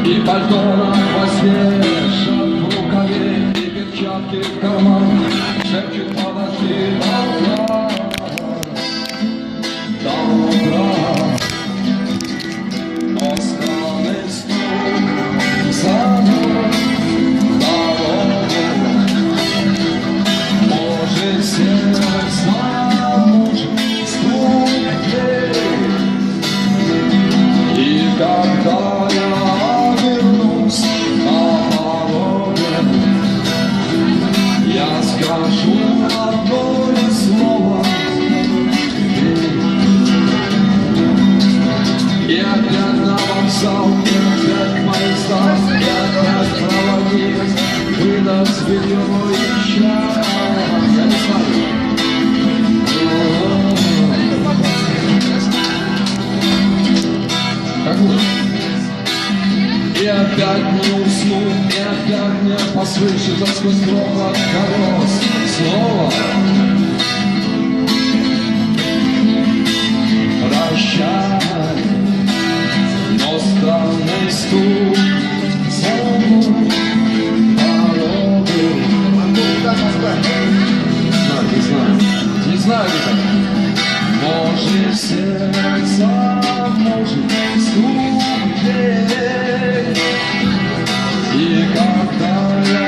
И пальто на хвосте, шаг в рукаве, и перчатки в карман. Шепчет: подожди до утра, до утра. Но странный стук за дорогу, может сердце, может стук дверей. И когда я вернусь на пороге, я скажу одно лишь слово: и опять на вокзал, и опять поезда, и опять проводник выдаст белье и чай. Я не знаю. И опять не усну, и опять не послышится сквозь грохот колес снова. Прощай, но странный стук за дорогой. Не знаю, может сердце, может стук дверей. И когда я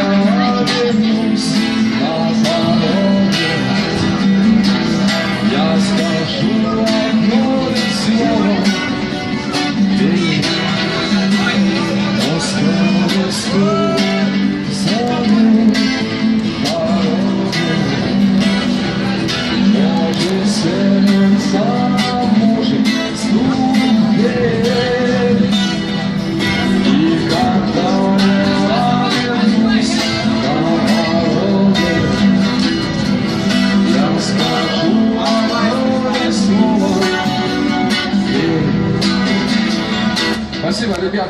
вернусь на дороге, я скажу одно лишь слово: но странный стук за дорогой. Может сердце, может стук дверей. И когда я вернусь на дороге, я скажу одно лишь слово. Спасибо, ребята.